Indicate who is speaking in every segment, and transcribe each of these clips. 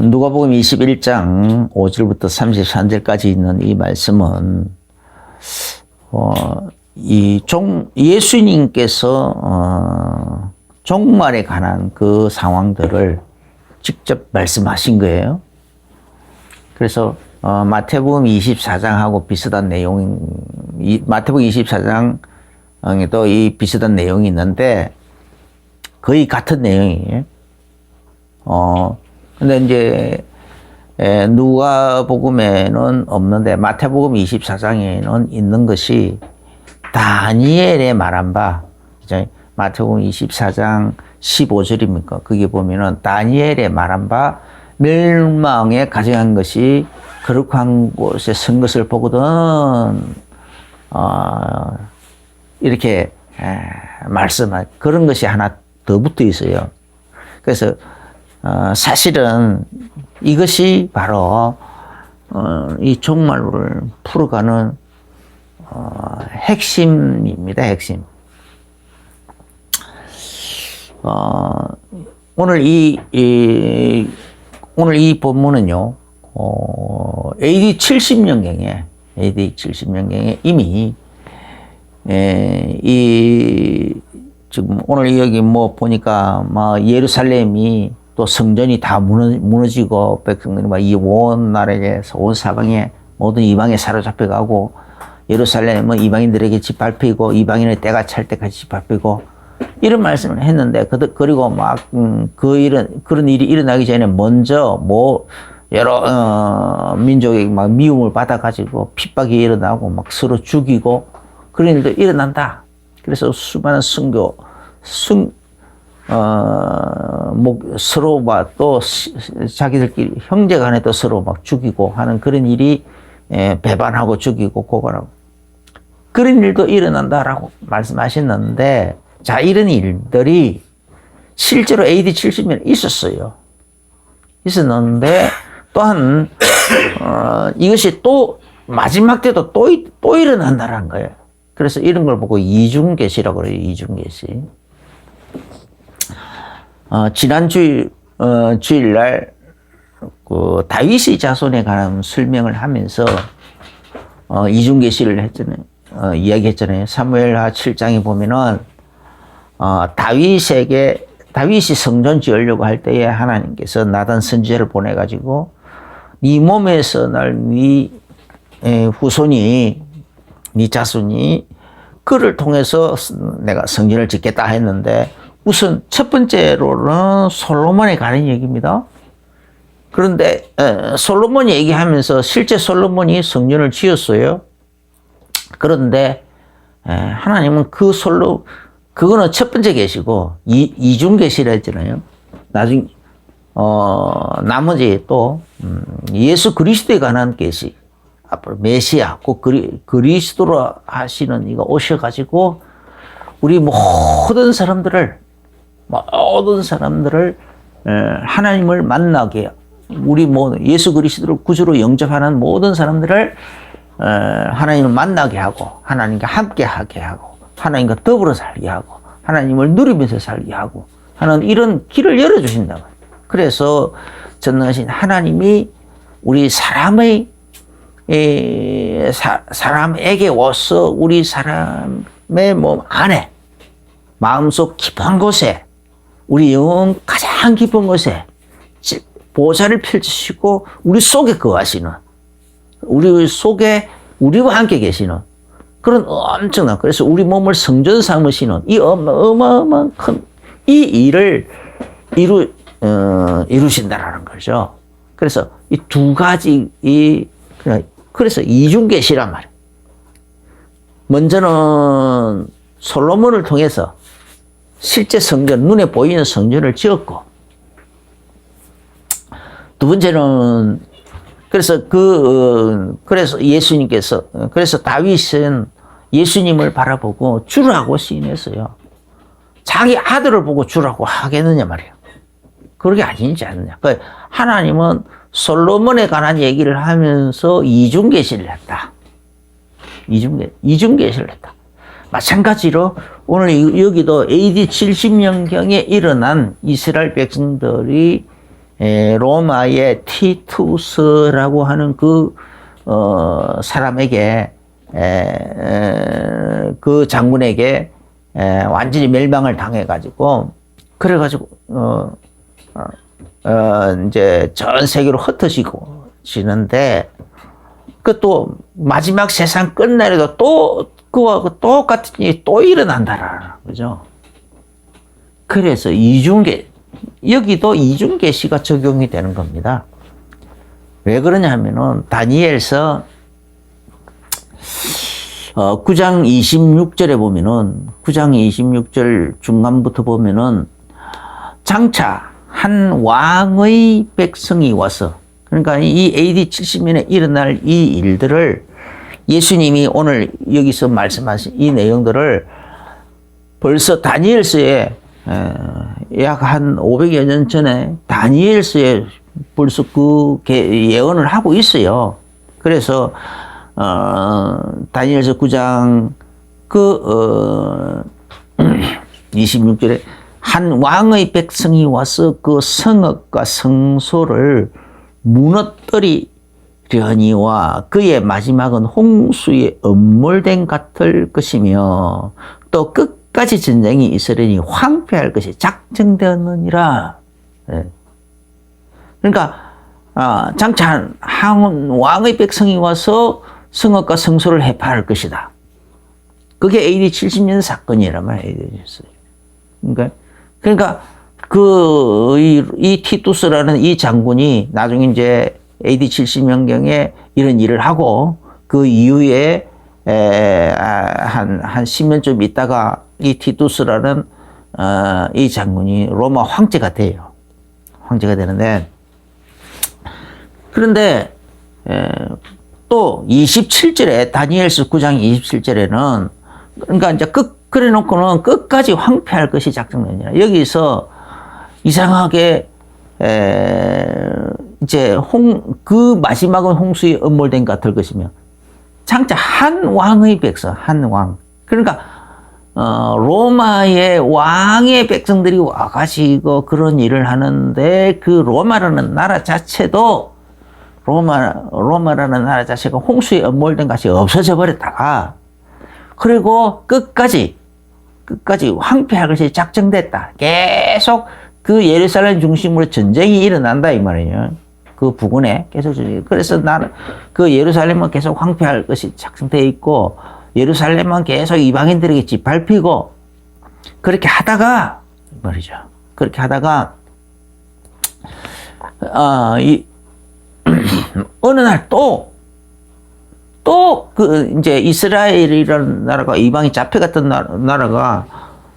Speaker 1: 누가복음 21장 5절부터 33절까지 있는 이 말씀은 예수님께서 종말에 관한 그 상황들을 직접 말씀하신 거예요. 그래서 마태복음 24장하고 비슷한 내용, 마태복음 24장에도 이 비슷한 내용이 있는데 거의 같은 내용이에요. 근데 이제 누가복음에는 없는데 마태복음 24장에는 있는 것이 다니엘의 말한 바, 마태복음 24장 15절입니까? 거기 보면은 다니엘의 말한 바 멸망에 가져간 것이 거룩한 곳에 선 것을 보거든 이렇게 말씀한 그런 것이 하나 더 붙어 있어요. 그래서 사실은 이것이 바로 이 종말을 풀어가는 핵심입니다. 핵심. 오늘 이 본문은요, AD 70년경에 이미 지금 오늘 여기 뭐 보니까 예루살렘이 또 성전이 다 무너지고 백성들이 이 온 나라에서 온 사방에 모든 이방에 사로잡혀가고 예루살렘은 이방인들에게 짓밟히고 이방인의 때가 찰 때까지 짓밟히고 이런 말씀을 했는데 그리고 그런 일이 일어나기 전에 먼저 여러 민족이 미움을 받아가지고 핍박이 일어나고 서로 죽이고 그런 일도 일어난다. 그래서 수많은 서로 또 자기들끼리 형제간에 또 서로 죽이고 하는 그런 일이 배반하고 죽이고 고발하고 그런 일도 일어난다라고 말씀하셨는데, 자, 이런 일들이 실제로 AD 70년 있었는데 또한 이것이 또 마지막 때도 또 일어난다라는 거예요. 그래서 이런 걸 보고 이중계시라고 그래요. 이중계시. 지난 주일날 다윗의 자손에 관한 설명을 하면서 이중계시를 했잖아요. 이야기했잖아요. 사무엘하 7장에 보면은 다윗이 성전 지으려고 할 때에 하나님께서 나단 선지자를 보내가지고 네 몸에서 네 후손이 네 자손이 그를 통해서 내가 성전을 짓겠다 했는데 우선 첫 번째로는 솔로몬에 관한 얘기입니다. 그런데 솔로몬이 얘기하면서 실제 솔로몬이 성전을 지었어요. 그런데 하나님은 그거는 첫 번째 계시고 이중 계시라 했잖아요. 나중에 나머지 또 예수 그리스도에 관한 계시, 앞으로 메시아, 꼭 그리스도로 하시는 이거 오셔가지고 우리 모든 사람들을 하나님을 만나게, 우리 예수 그리스도를 구주로 영접하는 모든 사람들을 하나님을 만나게 하고 하나님과 함께 하게 하고 하나님과 더불어 살게 하고 하나님을 누리면서 살게 하고 하는 이런 길을 열어주신다. 그래서 전능하신 하나님이 우리 사람에게 와서 우리 사람의 몸 안에 마음속 깊은 곳에 우리 영혼 가장 깊은 곳에 보좌를 펼치시고 우리 속에 거하시는, 우리 속에 우리와 함께 계시는 그런 엄청난, 그래서 우리 몸을 성전 삼으시는 이 어마어마한 큰 이 일을 이루신다라는 거죠. 그래서 이 두 가지 그래서 이중계시란 말이에요. 먼저는 솔로몬을 통해서 실제 성전, 눈에 보이는 성전을 지었고, 두 번째는 그래서 예수님께서, 그래서 다윗은 예수님을 바라보고 주라고 시인했어요. 자기 아들을 보고 주라고 하겠느냐 말이에요. 그러게 아니지 않느냐. 하나님은 솔로몬에 관한 얘기를 하면서 이중계시를 했다. 이중계시를 했다. 마찬가지로 오늘 여기도 AD 70년경에 일어난 이스라엘 백성들이 로마의 티투스라고 하는 사람에게 그 장군에게 완전히 멸망을 당해가지고 그래가지고 이제 전 세계로 흩어지고 지는데 그 또 마지막 세상 끝날에도 또 그와 똑같은 일이 또 일어난다라는 거죠. 그래서 이중계 여기도 이중계시가 적용이 되는 겁니다. 왜 그러냐 하면은 다니엘서 9장 26절에 보면은 9장 26절 중간부터 보면은 장차 한 왕의 백성이 와서 그러니까 이 AD 70년에 일어날 이 일들을 예수님이 오늘 여기서 말씀하신 이 내용들을 벌써 다니엘서에 약 한 500여 년 전에 다니엘서에 벌써 그 예언을 하고 있어요. 그래서 다니엘서 9장 26절에 한 왕의 백성이 와서 그 성읍과 성소를 무너뜨리려니와 그의 마지막은 홍수에 엄몰된 같을 것이며 또 끝까지 전쟁이 있으려니 황폐할 것이 작정되었느니라. 그러니까 장차 한 왕의 백성이 와서 성읍과 성소를 해파할 것이다. 그게 AD 70년 사건이란 말이에요. 그러니까 이 티투스라는 이 장군이 나중에 이제 AD 70년경에 이런 일을 하고 그 이후에 한 10년쯤 있다가 이 티투스라는 이 장군이 로마 황제가 돼요. 황제가 되는데 그런데 또 27절에 다니엘서 9장 27절에는 그러니까 이제 그래 놓고는 끝까지 황폐할 것이 작정되니라. 여기서 이상하게 이제 그 마지막은 홍수에 엄몰된 같을 것이며 장차 한 왕의 백성, 한 왕. 그러니까 로마의 왕의 백성들이 와가지고 그런 일을 하는데 그 로마라는 나라 자체도 로마라는 나라 자체가 홍수에 엄몰된 것이 없어져 버렸다가 그리고 끝까지 황폐할 것이 작정됐다. 계속 그 예루살렘 중심으로 전쟁이 일어난다 이 말이에요. 그 부근에 계속 전쟁이. 그래서 나는 그 예루살렘은 계속 황폐할 것이 작정돼 있고 예루살렘은 계속 이방인들에게 짓밟히고 그렇게 하다가 말이죠. 그렇게 하다가 어느 날 이제 이스라엘이라는 나라가 이방이 잡혀갔던 나라가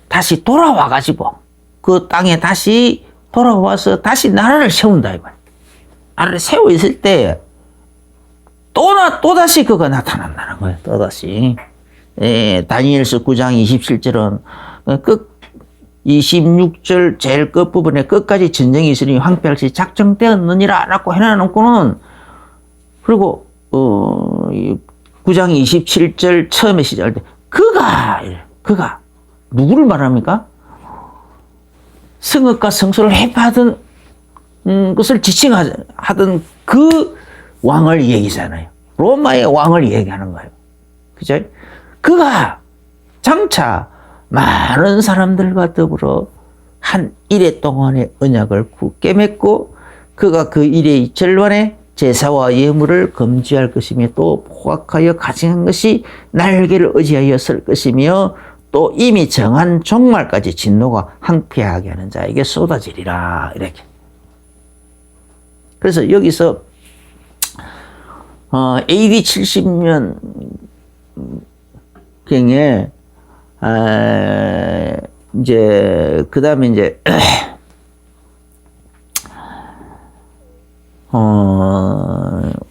Speaker 1: 다시 돌아와가지고 그 땅에 다시 돌아와서 다시 나라를 세운다, 이 말. 나라를 세워 있을 때 또다시 그가 나타난다는 거예요, 또다시. 다니엘서 9장 27절은 26절 제일 끝부분에 끝까지 전쟁이 있으니 황폐할 것이 작정되었느니라 라고 해놔놓고는 그리고 9장 27절 처음에 시작할 때 그가 누구를 말합니까? 성읍과 성소를 해파하던 것을 지칭하던 그 왕을 얘기잖아요. 로마의 왕을 얘기하는 거예요. 그죠? 그가 장차 많은 사람들과 더불어 한 일해 동안의 언약을 굳게 맺고 그가 그 일의 절반에 제사와 예물을 금지할 것이며 또 포악하여 가증한 것이 날개를 의지하여 설 것이며 또 이미 정한 종말까지 진노가 황폐하게 하는 자에게 쏟아지리라 이렇게. 그래서 여기서 AD 70년 경에 이제 그다음에 이제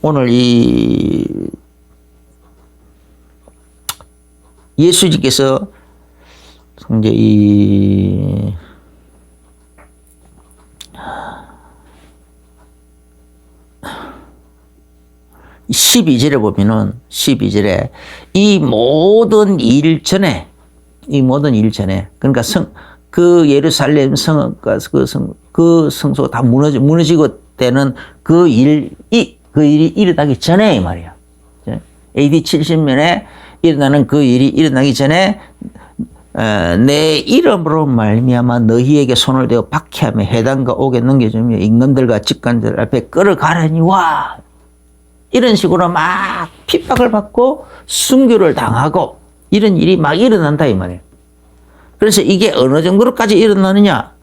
Speaker 1: 오늘 이 예수님께서 이제 이 12절에 보면은 12절에 이 모든 일 전에 그러니까 그 예루살렘 성읍과 그 성소가 다 무너지고 때는 그 일이 일어나기 전에 이 말이야. AD 70년에 일어나는 그 일이 일어나기 전에 내 이름으로 말미암아 너희에게 손을 대어 박해하며 해당과 옥에 넘겨주며 임금들과 직관들 앞에 끌어가려니와 이런 식으로 막 핍박을 받고 순교를 당하고 이런 일이 막 일어난다 이 말이에요. 그래서 이게 어느 정도로까지 일어나느냐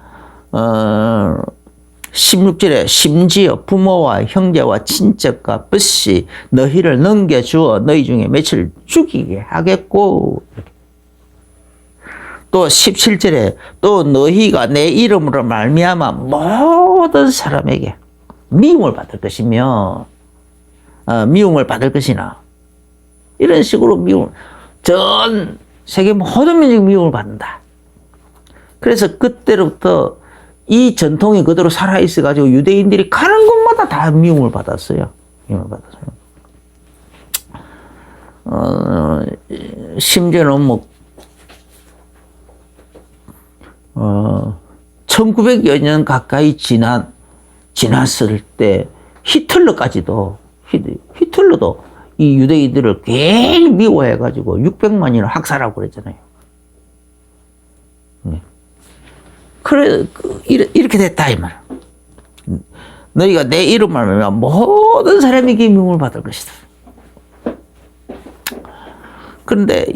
Speaker 1: 16절에 심지어 부모와 형제와 친척과 벗이 너희를 넘겨주어 너희 중에 며칠 죽이게 하겠고 또 17절에 또 너희가 내 이름으로 말미암아 모든 사람에게 미움을 받을 것이며 미움을 받을 것이나 이런 식으로 전 세계 모든 민족이 미움을 받는다. 그래서 그때로부터 이 전통이 그대로 살아있어가지고 유대인들이 가는 곳마다 다 미움을 받았어요. 미움을 받았어요. 심지어는 뭐 1900여 년 가까이 지났을 때 히틀러도 이 유대인들을 괜히 미워해가지고 600만인을 학살하고 그랬잖아요. 그래, 이렇게 됐다, 이 말. 너희가 내 이름을 알면 모든 사람에게 미움을 받을 것이다. 그런데,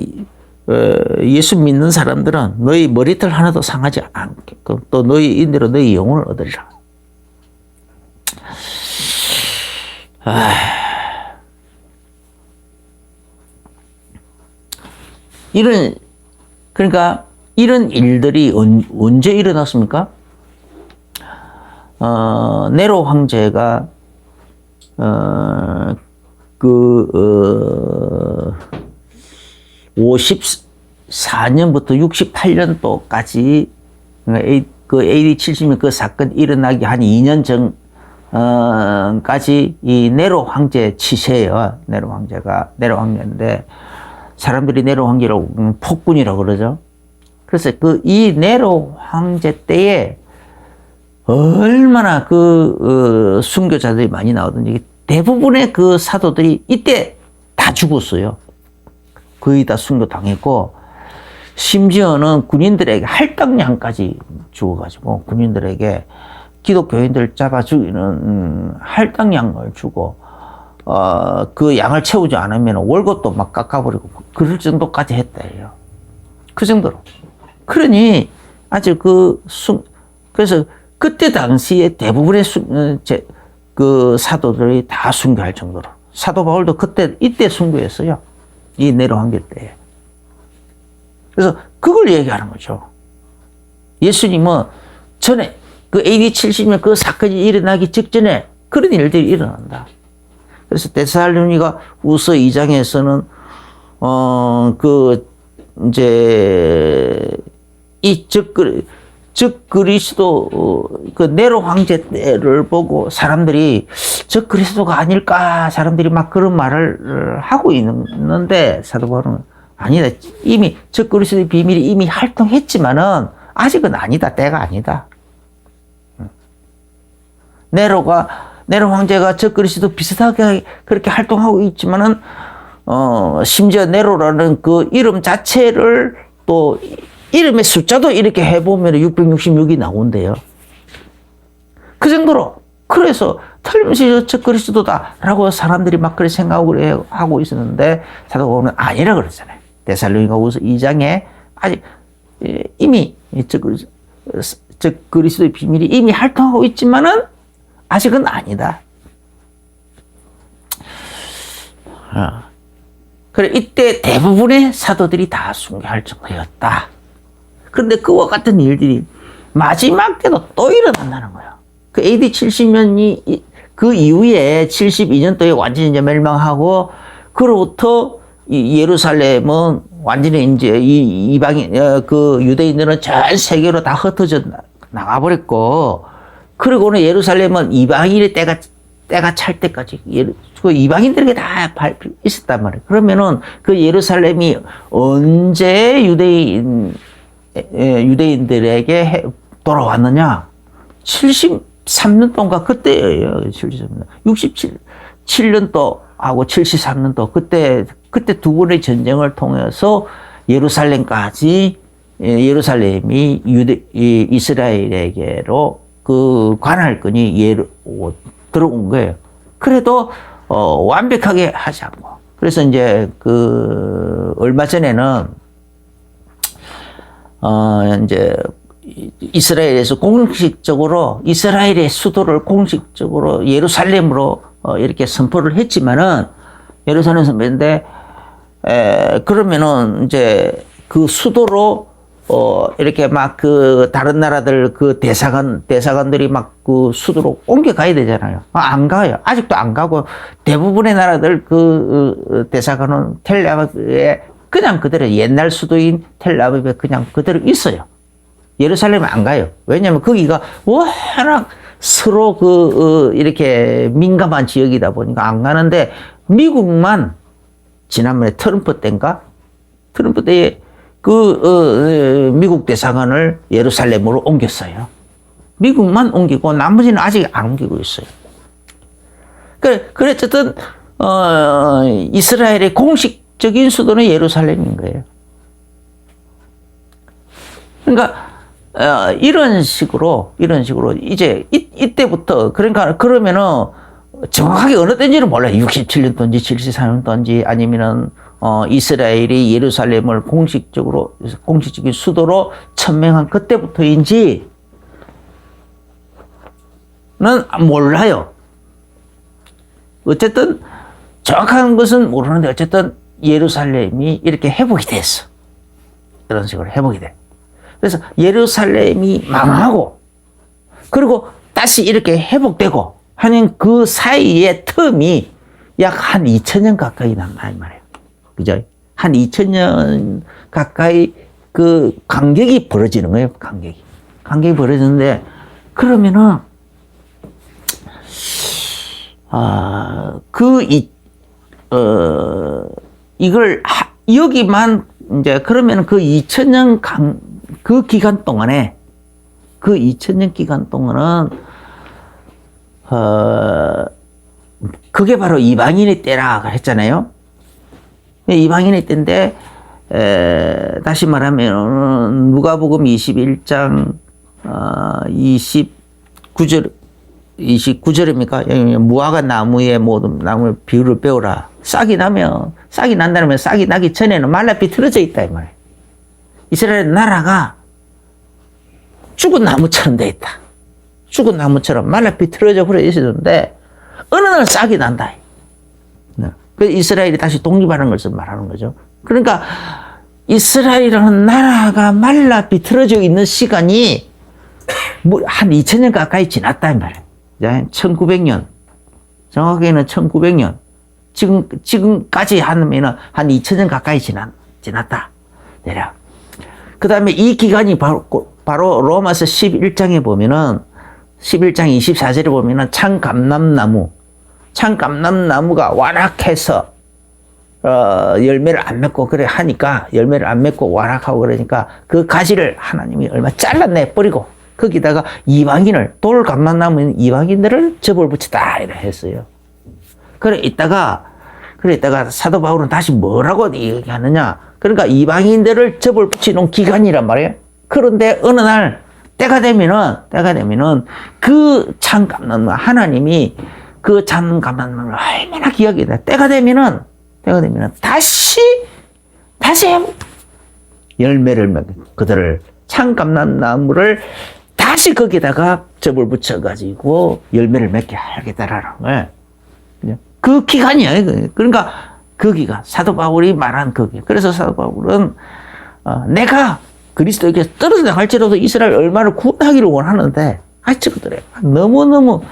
Speaker 1: 예수 믿는 사람들은 너희 머리털 하나도 상하지 않게끔 또 너희 인대로 너희 영혼을 얻으리라. 그러니까 이런 일들이 언제 일어났습니까? 네로 황제가 54년부터 68년도까지 그 AD 70년 그 사건 일어나기 한 2년 전까지 이 네로 황제 치세예요. 네로 황제인데 사람들이 네로 황제라고 폭군이라고 그러죠. 그래서 이 네로 황제 때에 얼마나 순교자들이 많이 나오든지 대부분의 그 사도들이 이때 다 죽었어요. 거의 다 순교당했고 심지어는 군인들에게 할당량까지 주어가지고 군인들에게 기독교인들 잡아 죽이는 할당량을 주고 그 양을 채우지 않으면 월급도 막 깎아버리고 그럴 정도까지 했대요. 그 정도로. 그러니 아주 그래서 그때 당시에 대부분의 그 사도들이 다 순교할 정도로 사도 바울도 이때 순교했어요. 이 네로 황제 때. 그래서 그걸 얘기하는 거죠. 예수님은 전에 그 AD 70년 그 사건이 일어나기 직전에 그런 일들이 일어난다. 그래서 데살로니가 후서 2장에서는 즉 그리스도 그 네로 황제 때를 보고 사람들이 저 그리스도가 아닐까 사람들이 막 그런 말을 하고 있는데 사도 바울은 아니다. 이미 저 그리스도의 비밀이 이미 활동했지만은 아직은 아니다. 때가 아니다. 네로 황제가 저 그리스도 비슷하게 그렇게 활동하고 있지만은 심지어 네로라는 그 이름 자체를 또 이름의 숫자도 이렇게 해보면 666이 나온대요. 그 정도로. 그래서 틀림없이 저 그리스도다라고 사람들이 막 그렇게 생각을 하고 있었는데 사도 바울은 아니라 그러잖아요. 데살로니가후서 2장에 아직 이미 저 그리스도의 비밀이 이미 활동하고 있지만은 아직은 아니다. 그래 이때 대부분의 사도들이 다 순교할 정도였다. 그런데 그와 같은 일들이 마지막 때도 또 일어난다는 거예요. 그 AD 70년이 그 이후에 72년도에 완전히 이제 멸망하고 그로부터 예루살렘은 완전히 이제 이방인 그 유대인들은 전 세계로 다 흩어져 나가버렸고 그리고는 예루살렘은 이방인의 때가 찰 때까지 그 이방인들에게 다 있었단 말이에요. 그러면은 그 예루살렘이 언제 유대인 유대인들에게 돌아왔느냐? 73년 동안가 그때예요. 73년. 67년도 하고 73년도 그때 두 번의 전쟁을 통해서 예루살렘까지 예루살렘이 이스라엘에게로 그 관할권이 들어온 거예요. 그래도 완벽하게 하지 않고. 그래서 이제 얼마 전에는 이제 이스라엘에서 공식적으로 이스라엘의 수도를 공식적으로 예루살렘으로 이렇게 선포를 했지만은 예루살렘 선포인데 그러면은 이제 그 수도로 이렇게 막 다른 나라들 대사관들이 막 그 수도로 옮겨가야 되잖아요. 안 가요. 아직도 안 가고 대부분의 나라들 대사관은 텔아비브에 그냥 그대로 옛날 수도인 텔아비브에 그냥 그대로 있어요. 예루살렘에 안 가요. 왜냐면 거기가 워낙 서로 이렇게 민감한 지역이다 보니까 안 가는데 미국만 지난번에 트럼프 때인가? 트럼프 때에 미국 대사관을 예루살렘으로 옮겼어요. 미국만 옮기고 나머지는 아직 안 옮기고 있어요. 그래, 어쨌든, 이스라엘의 공식적인 수도는 예루살렘인 거예요. 그러니까, 이런 식으로, 이제, 이때부터, 그러면은, 정확하게 어느 때인지는 몰라요. 67년도인지, 73년도인지, 아니면은, 이스라엘이 예루살렘을 공식적인 수도로 천명한 그때부터인지는 몰라요. 어쨌든, 정확한 것은 모르는데, 어쨌든, 예루살렘이 이렇게 회복이 됐어. 이런 식으로 회복이 돼. 그래서 예루살렘이 망하고, 그리고 다시 이렇게 회복되고 하는 그 사이의 텀이 약 한 2000년 가까이 남나, 이 말이에요. 그죠? 한 2000년 가까이 그 간격이 벌어지는 거예요, 간격이 벌어지는데, 그러면은, 이걸, 여기만, 이제, 그러면 그 2000년 그 기간 동안에, 그게 바로 이방인의 때라 했잖아요. 이방인의 때인데, 다시 말하면, 누가복음 21장, 29절입니까? 무화과 나무의 모든 나무의 비율을 배우라. 싹이 난다면 싹이 나기 전에는 말라 비틀어져 있다, 이 말이에요. 이스라엘 나라가 죽은 나무처럼 돼 있다. 죽은 나무처럼 말라 비틀어져 버려 있었는데, 어느 날 싹이 난다. 그래서 이스라엘이 다시 독립하는 것을 말하는 거죠. 그러니까, 이스라엘이라는 나라가 말라 비틀어져 있는 시간이 한 2000년 가까이 지났다, 이 말이에요. 1900년. 정확하게는 1900년. 지금까지 하면은 한 2000년 가까이 지났다. 내려. 그 다음에 이 기간이 바로 로마서 11장에 보면은, 11장 24절에 보면은 참감람나무가 완악해서, 열매를 안 맺고 그래 하니까, 열매를 안 맺고 완악하고 그러니까 그 가지를 하나님이 얼마 잘라내 버리고, 거기다가 돌감람나무인 이방인들을 접을 붙였다, 이래 했어요. 그래 있다가 사도 바울은 다시 뭐라고 얘기하느냐. 그러니까 이방인들을 접을 붙이는 기간이란 말이에요. 그런데 어느 날, 때가 되면은 그 참감람나무, 하나님이 그 참감람나무를 얼마나 귀하게 돼. 때가 되면은 다시 열매를 맺고, 그들을 참감람나무를 다시 거기다가 접을 붙여가지고 열매를 맺게 하겠다라는 거예요. 그 기간이에요. 그러니까 그 기간, 사도 바울이 말한 그 기간. 그래서 사도 바울은 내가 그리스도에게 떨어져 나갈지라도 이스라엘 얼마를 구원하기를 원하는데, 저것들에 너무너무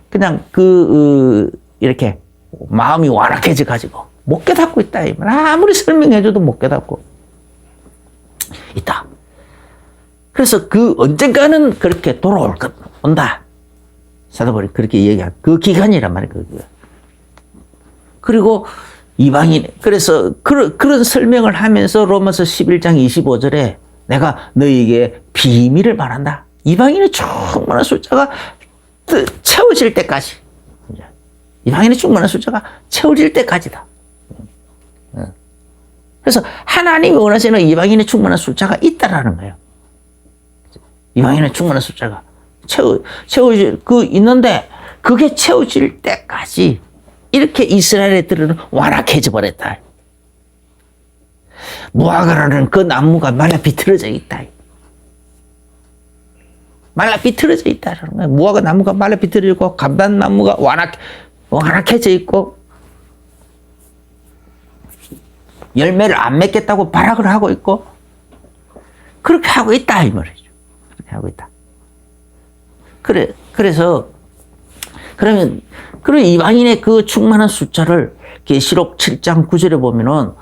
Speaker 1: 그냥 이렇게 마음이 완악해져 가지고 못 깨닫고 있다. 아무리 설명해줘도 못 깨닫고 있다. 그래서 언젠가는 그렇게 온다. 사도 바울이 그렇게 얘기한 그 기간이란 말이에요. 그리고 그래서 그런 설명을 하면서 로마서 11장 25절에 내가 너희에게 비밀을 말한다. 이방인의 충만한 숫자가 채워질 때까지. 이방인의 충만한 숫자가 채워질 때까지다. 그래서 하나님이 원하시는 이방인의 충만한 숫자가 있다라는 거예요. 이방인의 충만한 숫자가 있는데 그게 채워질 때까지 이렇게 이스라엘 애들은 완악해져 버렸다. 무화과라는 그 나무가 말라 비틀어져 있다. 말라 비틀어져 있다라는 거예요. 무화과 나무가 말라 비틀어져 있고 감단 나무가 완악해져 있고 열매를 안 맺겠다고 발악을 하고 있고 그렇게 하고 있다 이 말이죠. 그렇게 하고 있다. 그래서 그러면 이방인의 그 충만한 숫자를 계시록 7장 9절에 보면은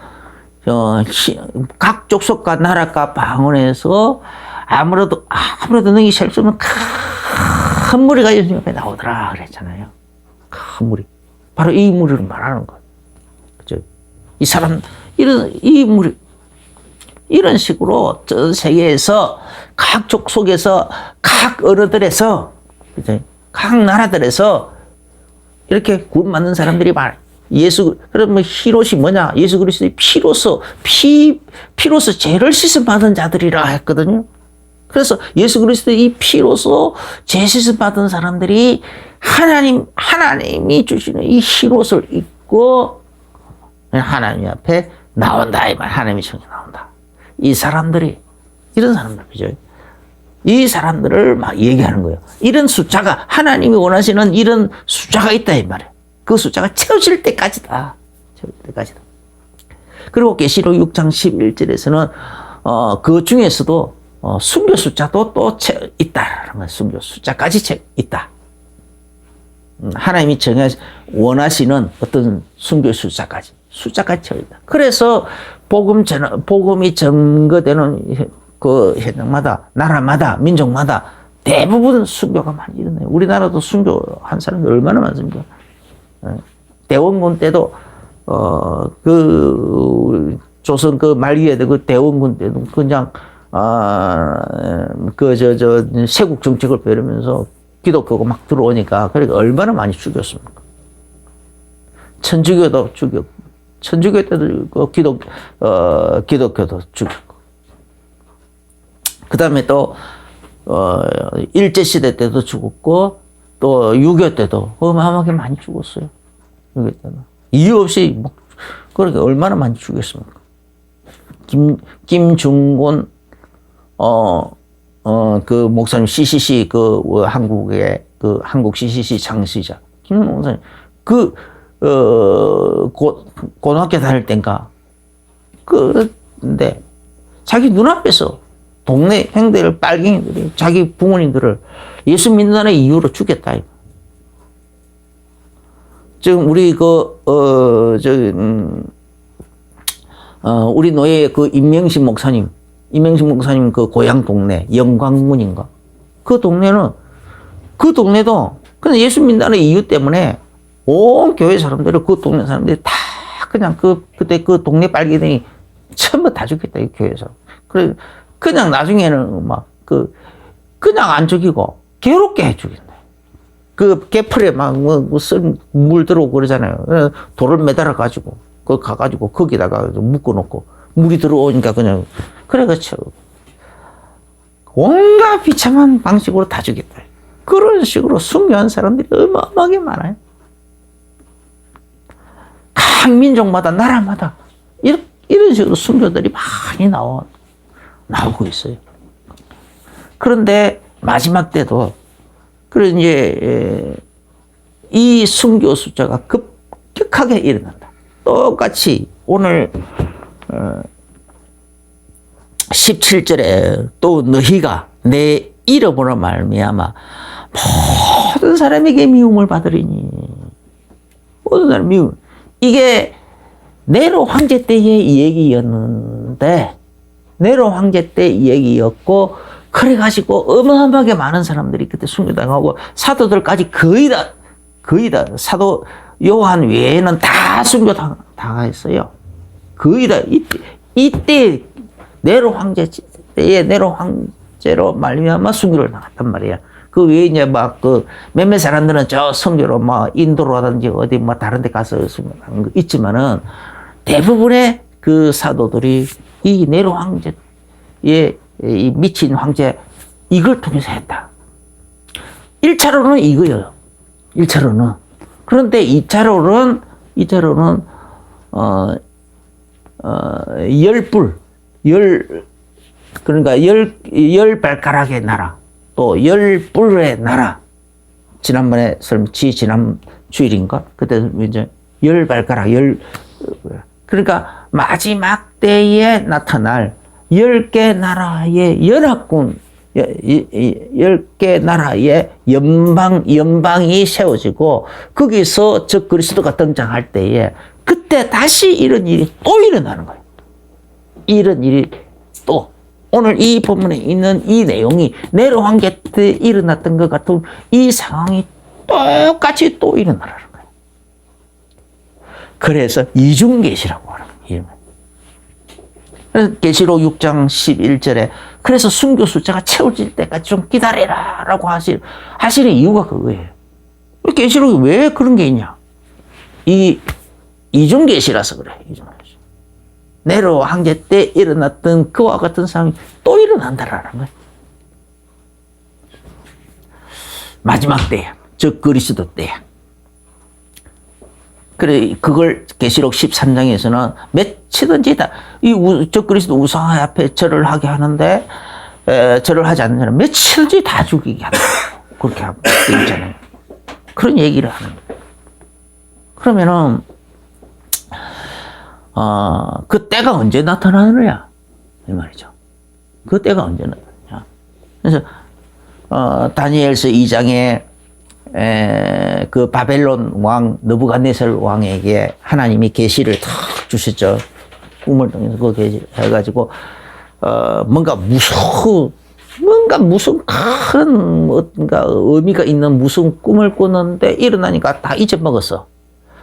Speaker 1: 각 족속과 나라과 방언에서 아무래도 능히 셀 수 없는 큰 무리가 예수님 앞에 나오더라 그랬잖아요. 큰 무리. 바로 이 무리를 말하는 거예요. 그죠? 이 사람 이 무리 이런 식으로 전 세계에서 각 족속에서 각 언어들에서 그죠? 각 나라들에서 이렇게 구원받는 사람들이 많아요. 그러면 히롯이 뭐냐? 예수 그리스도의 피로서 죄를 씻음 받은 자들이라 했거든요. 그래서 예수 그리스도의 이 피로서 죄 씻음 받은 사람들이 하나님이 주시는 이 히롯을 입고 하나님 앞에 나온다 이 말. 하나님의 정에 나온다. 이 사람들이 이런 사람들이죠. 이 사람들을 막 얘기하는 거예요. 이런 숫자가 하나님이 원하시는 이런 숫자가 있다 이 말이에요. 그 숫자가 채워질 때까지다. 채워질 때까지다. 그리고 계시록 6장 11절에서는 그 중에서도 순교 숫자도 또 있다라는 거예요. 순교 숫자까지 있다. 하나님이 원하시는 어떤 순교 숫자까지 채워있다. 그래서 복음이 증거되는 그 현장마다, 나라마다, 민족마다 대부분 순교가 많이 일어나요. 우리나라도 순교한 사람이 얼마나 많습니까? 대원군 때도, 조선 말기에도 그 대원군 때도 그냥, 세국 정책을 배우면서 기독교가 막 들어오니까, 그러니까 얼마나 많이 죽였습니까? 천주교도 죽였고, 천주교 때도 기독교도 죽였고, 그 다음에 또, 일제시대 때도 죽었고, 또 6.25 때도 어마어마하게 많이 죽었어요. 6.25 때는. 이유 없이, 그러니까 얼마나 많이 죽였습니까? 김중곤, 그 목사님 CCC, 한국의, 한국 CCC 창시자. 김 목사님. 고등학교 다닐 땐가. 근데, 자기 눈앞에서 동네 형들, 빨갱이들이 자기 부모님들을 예수 믿는다는 이유로 죽였다. 지금 우리 우리 노예의 임명식 목사님 그 고향 동네, 영광문인가? 그 동네도 그냥 예수 믿는다는 이유 때문에 온 교회 사람들을 그 동네 사람들이 다 그냥 그때 그 동네 빨갱이들이 전부 다 죽였다, 이 교회에서. 그래, 그냥 나중에는 그냥 안 죽이고 괴롭게 해 죽인다. 개풀에 물 들어오고 그러잖아요. 돌을 매달아 가지고, 가가지고 거기다가 묶어 놓고, 물이 들어오니까 그냥, 그래가지고, 온갖 비참한 방식으로 다 죽였다. 그런 식으로 순교한 사람들이 어마어마하게 많아요. 각 민족마다, 나라마다, 이런 식으로 순교들이 많이 나오고 있어요. 그런데 마지막 때도 이 순교 숫자가 급격하게 일어난다. 똑같이 오늘 17절에 또 너희가 내 이름으로 말미암아 모든 사람에게 미움을 받으리니. 모든 사람 미움. 이게 네로 황제 때의 얘기였는데, 네로 황제 때 얘기였고, 그래가지고 어마어마하게 많은 사람들이 그때 순교당하고, 사도들까지 거의 다 사도 요한 외에는 다 순교당했어요. 거의 다. 이때 네로 황제 때 때에 네로 황제로 말미암아 순교를 당했단 말이야. 그 외에 이제 막 그 몇몇 사람들은 저 선교로 막 인도로라든지 어디 뭐 다른 데 가서 순교하는 거 있지만은 대부분의 그 사도들이 이 네로 황제의 이 미친 황제 이걸 통해서 했다. 1차로는 이거예요. 1차로는. 그런데 2차로는 그러니까 열 발가락의 나라, 또 열 뿔의 나라. 지난번에 지난 주일인가? 그때 이제 열 발가락, 그러니까 마지막 때에 나타날 10개 나라의 연합군, 10개 나라의 연방이 세워지고 거기서 저 그리스도가 등장할 때에 그때 다시 이런 일이 또 일어나는 거예요. 이런 일이 또 오늘 이 본문에 있는 이 내용이 네로 황제 때 일어났던 것 같은 이 상황이 똑같이 또 일어나는 거예요. 그래서 이중계시라고 하는 거예요. 계시록 6장 11절에 그래서 순교 숫자가 채워질 때까지 좀 기다려라 라고 하시는 이유가 그거예요. 계시록이 왜 그런 게 있냐? 이중계시라서 그래. 이중계시. 네로 황제 때 일어났던 그와 같은 상황이 또 일어난다라는 거예요. 마지막 때야. 즉 그리스도 때야. 그래, 그걸 계시록 13장에서는 며칠든지 다, 저 그리스도 우상 앞에 절을 하게 하는데, 절을 하지 않는 사람 며칠든지 다 죽이게 한다. 그렇게 하고 있잖아요. 그런 얘기를 하는 거예요. 그러면은, 그 때가 언제 나타나느냐? 이 말이죠. 그 때가 언제 나타나냐? 그래서, 다니엘서 2장에 그 바벨론 왕 느부갓네살 왕에게 하나님이 계시를 탁 주셨죠. 꿈을 통해서 그 계시를 해가지고 뭔가 무슨 큰 뭔가 의미가 있는 무슨 꿈을 꿨는데 일어나니까 다 잊어먹었어.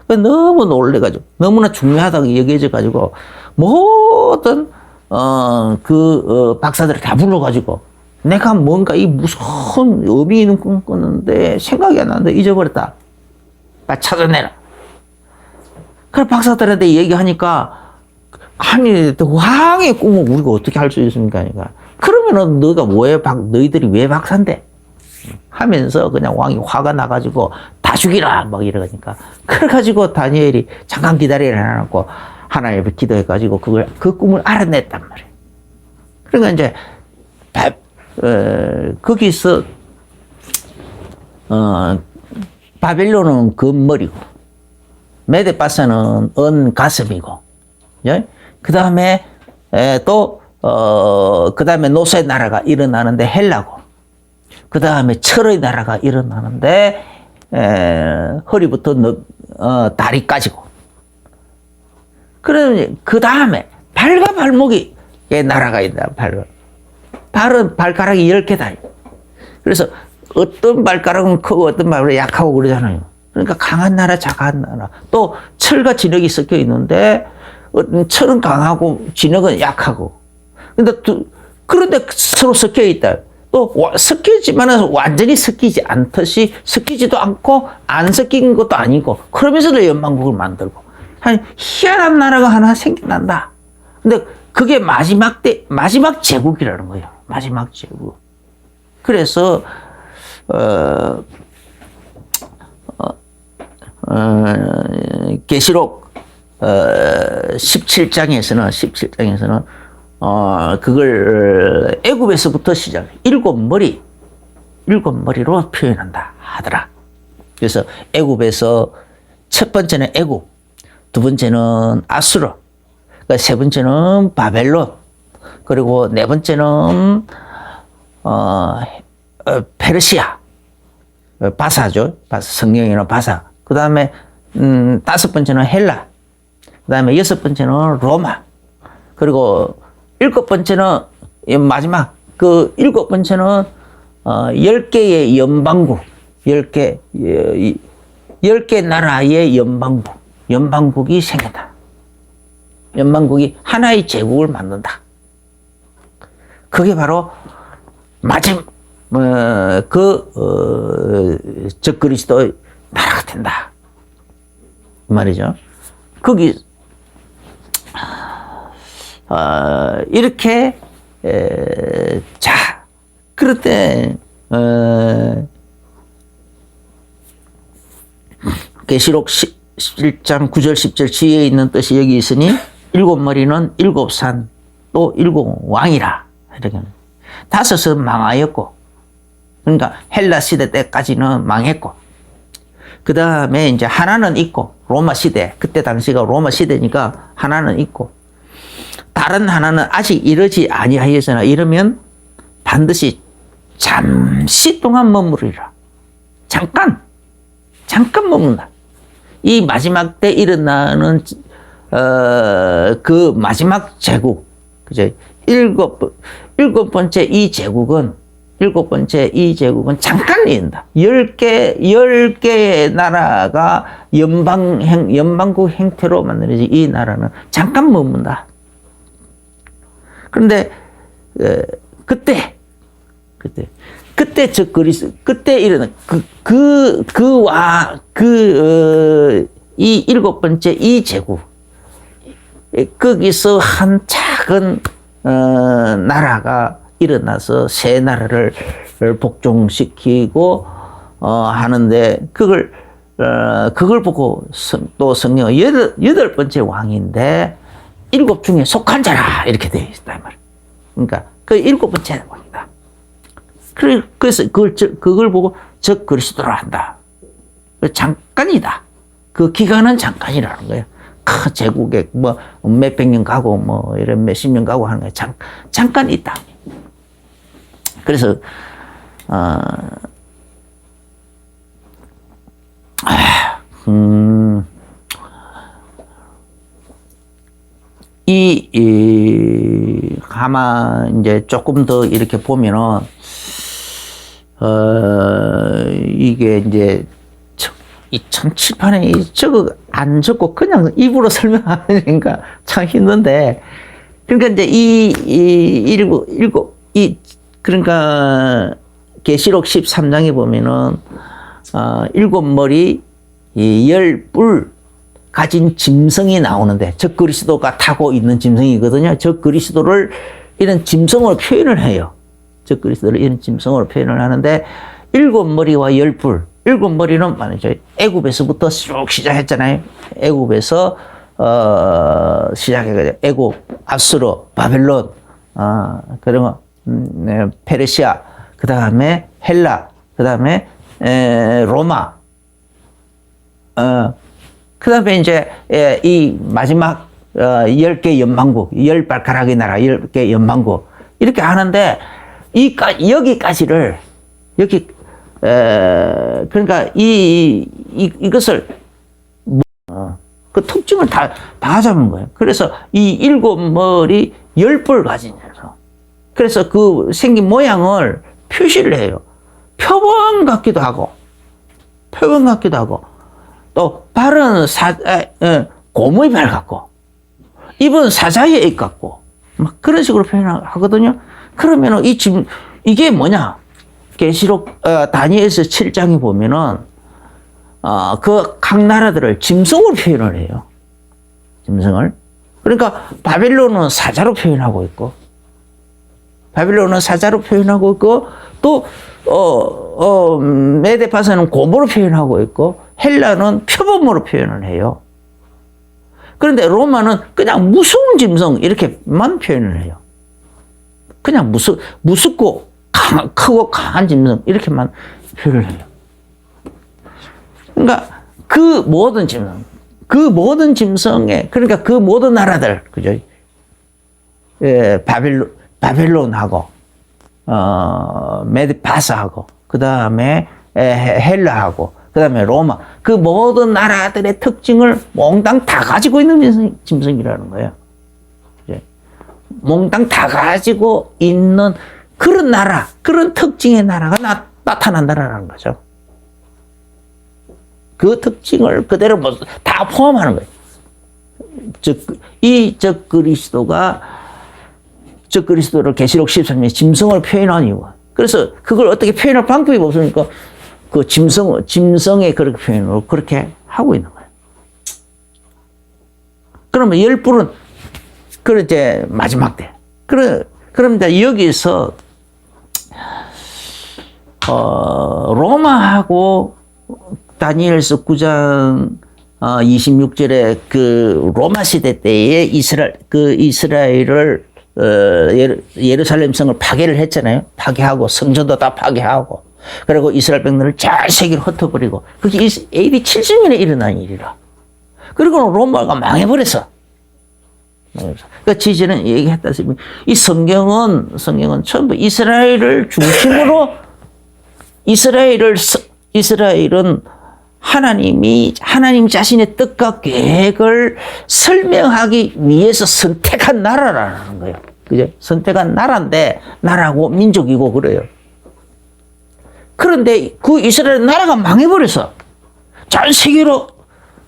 Speaker 1: 너무 놀래가지고 너무나 중요하다고 여겨져가지고 모든 박사들을 다 불러가지고 내가 뭔가 이 무슨 의미 있는 꿈 꿨는데 생각이 안 나는데 잊어버렸다. 빨리 찾아내라. 그래 박사들한테 얘기하니까 아니 왕의 꿈을 우리가 어떻게 할 수 있습니까? 그러니까 그러면은 너가 너희들이 왜 박사인데? 하면서 그냥 왕이 화가 나가지고 다 죽이라 막 이러니까 그래가지고 다니엘이 잠깐 기다리라 해놓고 하나님을 기도해가지고 그 꿈을 알아냈단 말이에요. 그러니까 이제 거기서 바빌론은 금머리고 메데바사는 은가슴이고 예? 그 다음에 그 다음에 노세 나라가 일어나는데 헬라고 그 다음에 철의 나라가 일어나는데 허리부터 다리까지고 그러면 그 다음에 발과 발목이 나라가 있다. 발가락이 10개다. 그래서 어떤 발가락은 크고 어떤 발가락은 약하고 그러잖아요. 그러니까 강한 나라, 작은 나라. 또 철과 진흙이 섞여 있는데 철은 강하고 진흙은 약하고. 그런데 서로 섞여 있다. 또 섞이지만 완전히 섞이지 않듯이 섞이지도 않고 안 섞인 것도 아니고 그러면서도 연방국을 만들고 한 희한한 나라가 하나 생겨난다. 근데 그게 마지막 제국이라는 거예요. 마지막 제국. 그래서 계시록 17장에서는 그걸 애굽에서부터 시작. 7머리로 표현한다 하더라. 그래서 애굽에서 첫 번째는 애굽, 두 번째는 아수르, 세 번째는 바벨론, 그리고 네 번째는 페르시아, 바사죠. 성경에는 바사. 그 다음에 다섯 번째는 헬라, 그 다음에 여섯 번째는 로마, 그리고 일곱 번째는 마지막 그 일곱 번째는 10개의 연방국, 10개 나라의 연방국이 생긴다. 연방국이 하나의 제국을 만든다. 그게 바로 적그리스도의 나라가 된다. 이 말이죠. 거기, 이렇게, 자, 그럴 때, 계시록 11장 9절 10절 지혜에 있는 뜻이 여기 있으니 일곱 머리는 일곱 산 또 일곱 왕이라. 이렇게. 다섯은 망하였고, 그러니까 헬라 시대 때까지는 망했고, 그 다음에 이제 하나는 있고, 로마 시대, 그때 당시가 로마 시대니까 하나는 있고, 다른 하나는 아직 이르지 아니하였으나 이러면 반드시 잠시 동안 머무르리라. 잠깐 머문다. 이 마지막 때 일어나는 그 마지막 제국, 그죠? 일곱 번째 이 제국은 잠깐 이른다. 10개의 나라가 연방국 형태로 만들어진 이 나라는 잠깐 머문다. 그런데 그때 그때 일어난 이 일곱 번째 이 제국, 거기서 한 작은 나라가 일어나서 새 나라를 복종시키고 하는데 그걸 보고 또 성경은 여덟 번째 왕인데 일곱 중에 속한 자라 이렇게 되어 있다 이 말이에요. 그러니까 그 일곱 번째 왕이다. 그래서 그걸 보고 적그리스도라 한다. 잠깐이다. 그 기간은 잠깐이라는 거예요. 큰 제국에 뭐 몇백 년 가고 뭐 이런 몇십 년 가고 하는 거예요. 잠깐 있다. 그래서 가만 이제 조금 더 이렇게 보면은 이게 이제 이 참 칠판에 저거 안 적고 그냥 입으로 설명하니까 참 힘든데, 그러니까 이제 그러니까 계시록 13장에 보면은 일곱 머리 열 뿔 가진 짐승이 나오는데 적그리스도가 타고 있는 짐승이거든요. 적그리스도를 이런 짐승으로 표현을 해요. 적그리스도를 이런 짐승으로 표현을 하는데 일곱 머리와 열 뿔. 일곱 머리는 말이죠. 애굽에서부터 쭉 시작했잖아요. 애굽에서 시작해가지고 애굽, 아수르, 바벨론, 그러면 페르시아, 그 다음에 헬라, 그 다음에 로마, 그 다음에 이제 이 마지막 10개 연방국, 10발가락의 나라, 10개 연방국 이렇게 하는데 여기까지를 그러니까 이것을 그 특징을 다 잡은 거예요. 그래서 이 일곱 머리 10뿔 가진 녀석. 그래서 그 생긴 모양을 표시를 해요. 표범 같기도 하고 또 발은 곰의 발 같고 입은 사자의 입 같고 막 그런 식으로 표현하거든요. 그러면은 이게 뭐냐? 계시록 다니엘서 7장에 보면은 그 각 나라들을 짐승으로 표현을 해요. 짐승을. 그러니까 바벨론은 사자로 표현하고 있고 또 메데파사는 곰으로 표현하고 있고 헬라는 표범으로 표현을 해요. 그런데 로마는 그냥 무서운 짐승 이렇게만 표현을 해요. 그냥 무섭고 크고 강한 짐승 이렇게만 표현을 해요. 그러니까 그 모든 짐승에 그러니까 그 모든 나라들 그죠? 바벨론하고 메데파사하고 그 다음에 헬라하고 그 다음에 로마 그 모든 나라들의 특징을 몽땅 다 가지고 있는 짐승이라는 거예요. 몽땅 다 가지고 있는 그런 나라, 그런 특징의 나라가 나타난다라는 거죠. 그 특징을 그대로 다 포함하는 거예요. 이 적그리스도가 저 그리스도를 계시록 13장에 짐승을 표현한 이유가. 그래서 그걸 어떻게 표현할 방법이 없으니까 그 짐승의 그렇게 표현으로 그렇게 하고 있는 거예요. 그러면 열불은 그 이제 마지막 때. 그럼 이제 여기서 로마하고 다니엘서 9장 26절에 그 로마 시대 때에 이스라엘을 예루살렘 성을 파괴를 했잖아요. 파괴하고 성전도 다 파괴하고 그리고 이스라엘 백성을 잘 세계로 흩어버리고 그게 AD 70년에 일어난 일이라. 그리고 로마가 망해버렸어. 그러니까 지지는 얘기했다시피 이 성경은 전부 이스라엘을 중심으로 이스라엘은 하나님 자신의 뜻과 계획을 설명하기 위해서 선택한 나라라는 거예요. 그죠? 선택한 나라인데, 나라고 민족이고 그래요. 그런데 그 이스라엘 나라가 망해버렸어. 전 세계로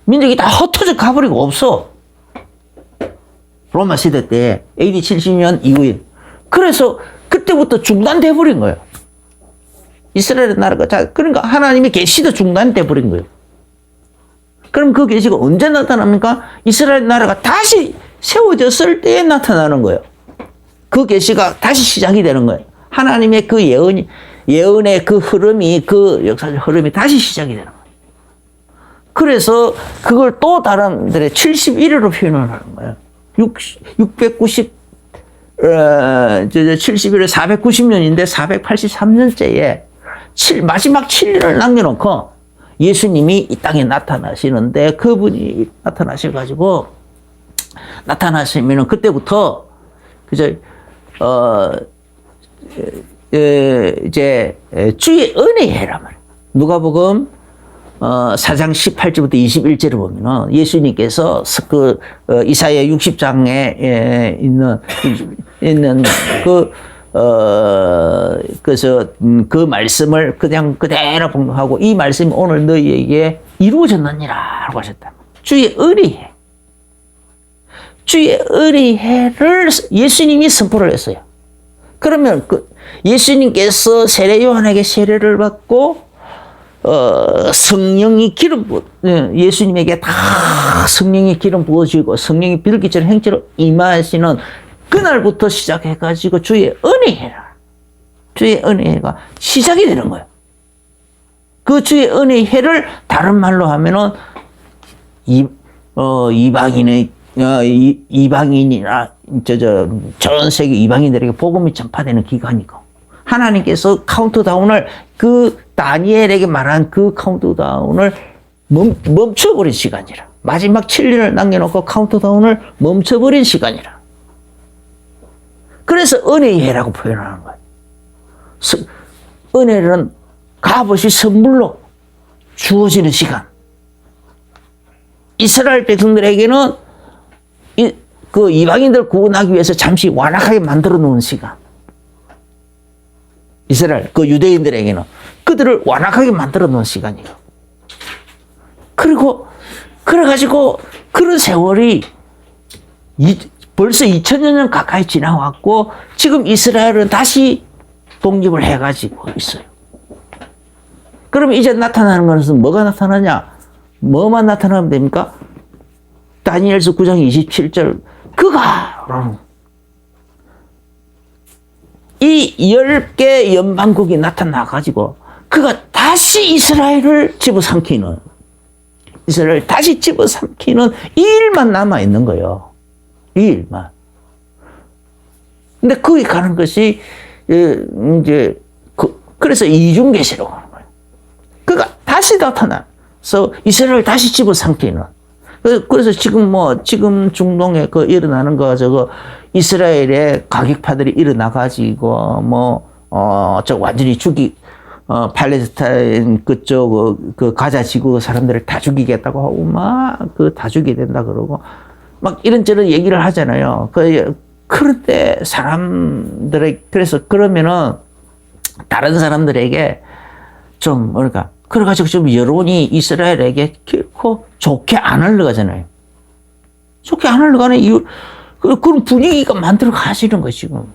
Speaker 1: 민족이 다 흩어져 가버리고 없어. 로마 시대 때 AD 70년 이후에. 그래서 그때부터 중단돼 버린 거예요. 이스라엘 나라가 그러니까 하나님의 계시도 중단돼 버린 거예요. 그럼 그 계시가 언제 나타납니까? 이스라엘 나라가 다시 세워졌을 때에 나타나는 거예요. 그 계시가 다시 시작이 되는 거예요. 하나님의 그 예언의 그 흐름이, 그 역사적 흐름이 다시 시작이 되는 거예요. 그래서 그걸 또 사람들의 71회로 표현을 하는 거예요. 71회 490년인데 483년째에 마지막 7년을 남겨놓고 예수님이 이 땅에 나타나시는데 그분이 나타나시면은 그때부터 이제 주의 은혜의 해란 말이에요. 누가복음 4장 18절부터 21절을 보면은 예수님께서 그 이사야 60장에 있는 그래서 그 말씀을 그냥 그대로 봉독하고 이 말씀이 오늘 너희에게 이루어졌느니라 라고 하셨다. 주의 의리해. 주의 의리해를 예수님이 선포를 했어요. 그러면 예수님께서 세례 요한에게 세례를 받고 성령이 예수님에게 다 성령이 기름 부어지고 성령이 비둘기처럼 행체로 임하시는 그날부터 시작해가지고 주의 은혜가 시작이 되는 거예요. 그 주의 은혜를 다른 말로 하면은 이방인이나 전 세계 이방인들에게 복음이 전파되는 기간이고 하나님께서 카운트다운을 그 다니엘에게 말한 그 카운트다운을 멈춰버린 시간이라. 마지막 7년을 남겨놓고 카운트다운을 멈춰버린 시간이라. 그래서 은혜의 해라고 표현하는 거예요. 은혜는 값없이 선물로 주어지는 시간. 이스라엘 백성들에게는 그 이방인들 구원하기 위해서 잠시 완악하게 만들어 놓은 시간. 이스라엘, 그 유대인들에게는 그들을 완악하게 만들어 놓은 시간이에요. 그래가지고 그런 세월이 벌써 2000년 가까이 지나왔고 지금 이스라엘은 다시 독립을 해가지고 있어요. 그럼 이제 나타나는 것은 뭐가 나타나냐? 뭐만 나타나면 됩니까? 다니엘서 9장 27절 그가 이 10개 연방국이 나타나가지고 그가 다시 이스라엘을 집어삼키는 이스라엘 다시 집어삼키는 이 일만 남아있는 거예요. 이 일만. 근데 거기 가는 것이 이제 그래서 이중계시라고 하는 거예요. 그가 다시 나타나서 이스라엘 다시 집어삼키는. 그래서 지금 중동에 일어나는 이스라엘의 가격파들이 일어나가지고 완전히 팔레스타인 그쪽 가자 지구 사람들을 다 죽이겠다고 하고 다 죽이게 된다 그러고 이런저런 얘기를 하잖아요. 그런데 그래서 그러면은 다른 사람들에게 좀 그래가지고 좀 여론이 이스라엘에게 결코 좋게 안 흘러가잖아요. 좋게 안 흘러가는 이유, 그런 분위기가 만들어 가시는 거예요, 지금.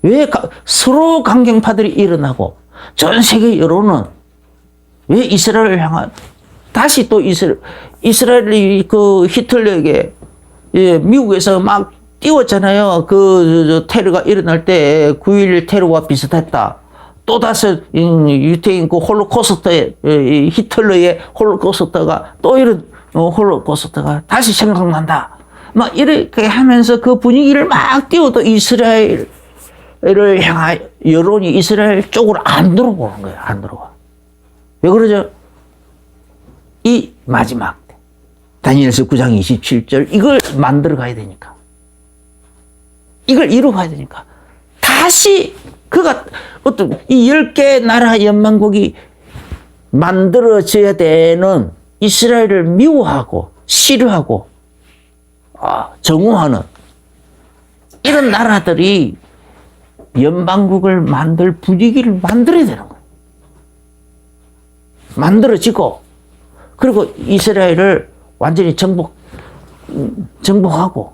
Speaker 1: 왜 서로 강경파들이 일어나고 전 세계 여론은 왜 이스라엘을 향한 다시 또 이스라엘이 그 히틀러에게 예, 미국에서 막 띄웠잖아요. 그 테러가 일어날 때 9.11 테러와 비슷했다. 또 다시 유태인 그 홀로코스트의 히틀러의 홀로코스트가 또 이런 홀로코스트가 다시 생각난다. 막 이렇게 하면서 그 분위기를 막 띄워도 이스라엘을 향한 여론이 이스라엘 쪽으로 안 들어오는 거예요. 안 들어와. 왜 그러죠? 이 마지막 때 다니엘서 9장 27절 이걸 만들어 가야 되니까. 이걸 이루어 가야 되니까. 다시 그가 어떤 이 10개 나라 연방국이 만들어져야 되는 이스라엘을 미워하고 싫어하고 정오하는 이런 나라들이 연방국을 만들 분위기를 만들어야 되는 거예요. 만들어지고 그리고 이스라엘을 완전히 정복하고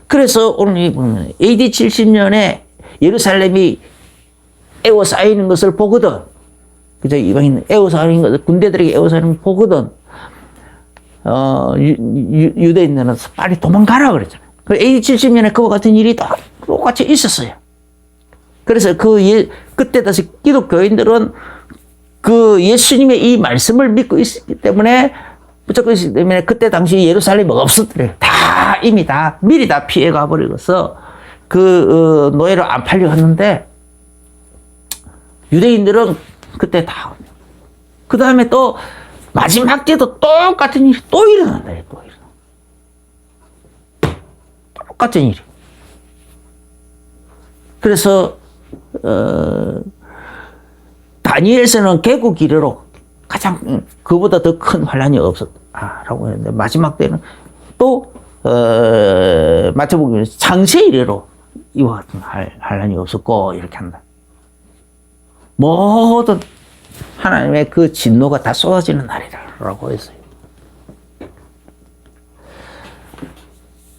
Speaker 1: 그래서 오늘 보면 AD 70년에 예루살렘이 에워싸이는 것을 보거든. 그죠? 이방인 에워싸이는 것을 군대들에게 에워싸이는 걸 보거든. 유대인들은 빨리 도망가라 그랬잖아요. 그 AD 70년에 그와 같은 일이 똑같이 있었어요. 그래서 그때 다시 기독교인들은 그 예수님의 이 말씀을 믿고 있기 때문에 무조건 있기 때문에 그때 당시 예루살렘이 없었더래요. 이미 미리 다 피해가 버리고서 노예로 안 팔려갔는데 유대인들은 그때 다 그 다음에 또 마지막 때도 똑같은 일이 또 일어난다. 또 일어나. 똑같은 일이. 그래서 다니엘서는 개국 이래로 가장 그보다 더 큰 환란이 없었다라고 했는데 마지막 때는 또 마태복음 창세 이래로 이와 같은 환란이 없었고 이렇게 한다. 모든 하나님의 그 진노가 다 쏟아지는 날이라고 했어요.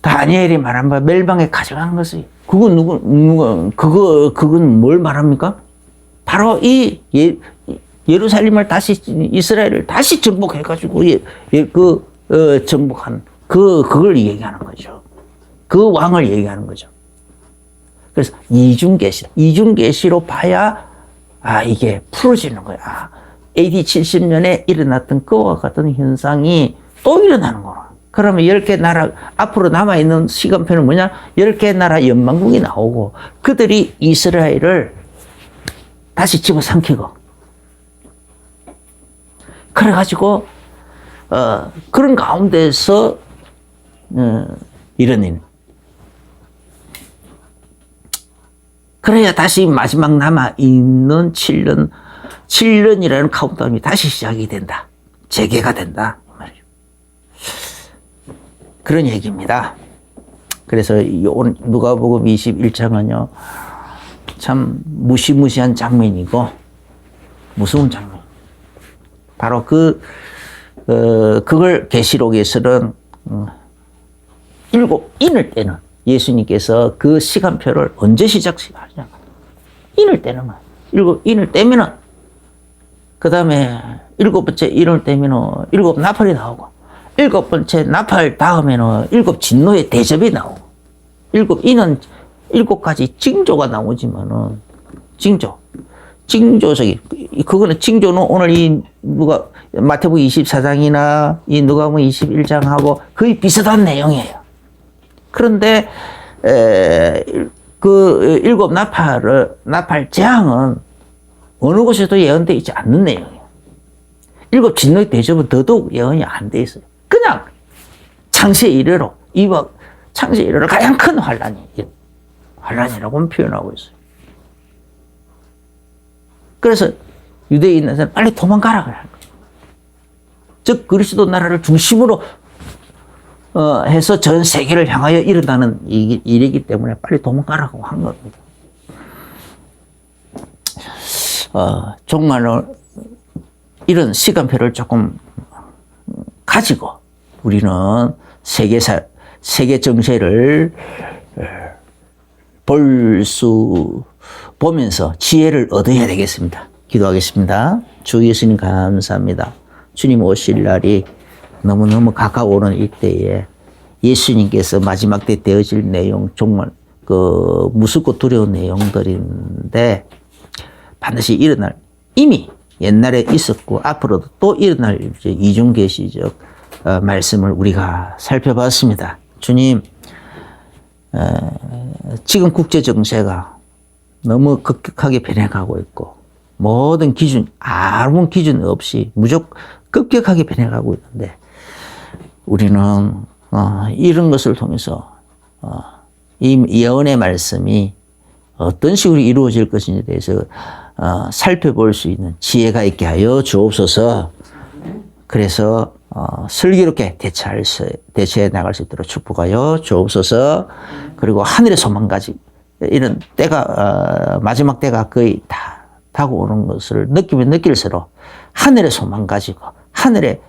Speaker 1: 다니엘이 말한 바 멸망에 가져가는 것이 그건 뭘 말합니까? 바로 이 예루살렘을 다시 이스라엘을 다시 정복해가지고 정복한 그걸 얘기하는 거죠. 그 왕을 얘기하는 거죠. 그래서 이중계시로 봐야 이게 풀어지는 거야. AD 70년에 일어났던 그와 같은 현상이 또 일어나는 거야. 그러면 10개 나라 앞으로 남아있는 시간표는 뭐냐? 10개 나라 연방국이 나오고 그들이 이스라엘을 다시 집어삼키고 그래가지고 그런 가운데서 이런 일. 그래야 다시 마지막 남아있는 7년이라는 카운트다운이 다시 시작이 된다. 재개가 된다. 이 말이죠. 그런 얘기입니다. 그래서 오늘 누가복음 21장은요, 참 무시무시한 장면이고, 무서운 장면. 바로 그걸 계시록에서는 7인을 때는 예수님께서 그 시간표를 언제 시작하냐. 인을 떼는 거야. 7인을 떼면은, 그 다음에 7번째 인을 떼면은 7 나팔이 나오고, 7번째 나팔 다음에는 7 진노의 대접이 나오고, 7인은 7가지 징조가 나오지만은, 징조적인, 그거는 징조는 오늘 마태복음 24장이나 이 누가복음 21장하고 거의 비슷한 내용이에요. 그런데 그 7 나팔 재앙은 어느 곳에도 예언되어 있지 않는 내용이에요. 7 진노의 대접은 더더욱 예언이 안 돼 있어요. 그냥 창세 이래로 창세 이래로 가장 큰 환란이라고 표현하고 있어요. 그래서 유대인들은 빨리 도망가라 그래요. 즉 그리스도 나라를 중심으로 해서 전 세계를 향하여 일어나는 일이기 때문에 빨리 도망가라고 한 겁니다. 정말 이런 시간표를 조금 가지고 우리는 세계 정세를 보면서 지혜를 얻어야 되겠습니다. 기도하겠습니다. 주 예수님 감사합니다. 주님 오실 날이 너무너무 가까워오는 이때에 예수님께서 마지막 때 되어질 내용 정말 무섭고 두려운 내용들인데 반드시 일어날 이미 옛날에 있었고 앞으로도 또 일어날 이중계시적 말씀을 우리가 살펴봤습니다. 주님, 지금 국제 정세가 너무 급격하게 변해가고 있고 모든 기준, 아무 기준 없이 무조건 급격하게 변해가고 있는데 우리는 이런 것을 통해서 이 예언의 말씀이 어떤 식으로 이루어질 것인지에 대해서 살펴볼 수 있는 지혜가 있게 하여 주옵소서. 그래서 슬기롭게 대처해 나갈 수 있도록 축복하여 주옵소서. 그리고 하늘의 소망 가지 이런 때가 마지막 때가 거의 다 다가오는 것을 느끼면 느낄수록 하늘의 소망 가지고 하늘의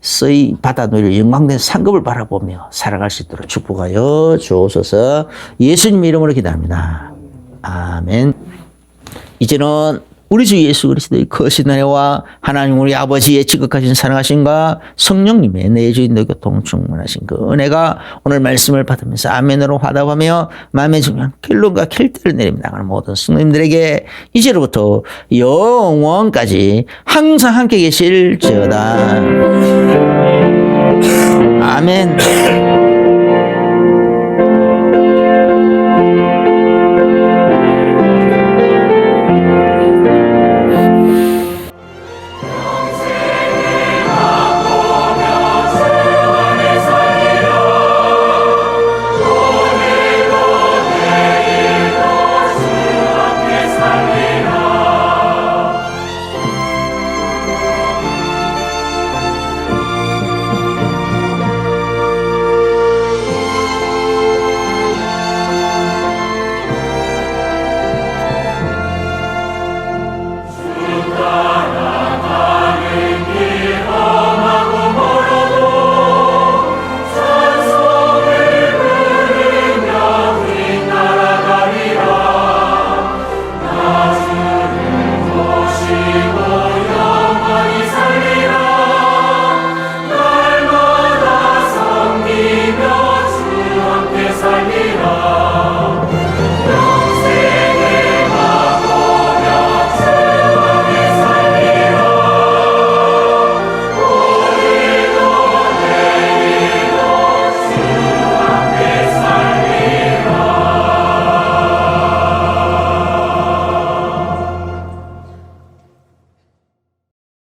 Speaker 1: 서희 받아 누릴 영광된 상급을 바라보며 살아갈 수 있도록 축복하여 주옵소서. 예수님 이름으로 기도합니다. 아멘. 이제는 우리 주 예수 그리스도의 거신 은혜와 하나님 우리 아버지의 지극하신 사랑하심과 성령님의 내주인도 교통 충만하신 그 은혜가 오늘 말씀을 받으면서 아멘으로 화답하며 마음의 중요한 결론과 결대를 내리며 나가는 모든 성도님들에게 이제로부터 영원까지 항상 함께 계실지어다. 아멘.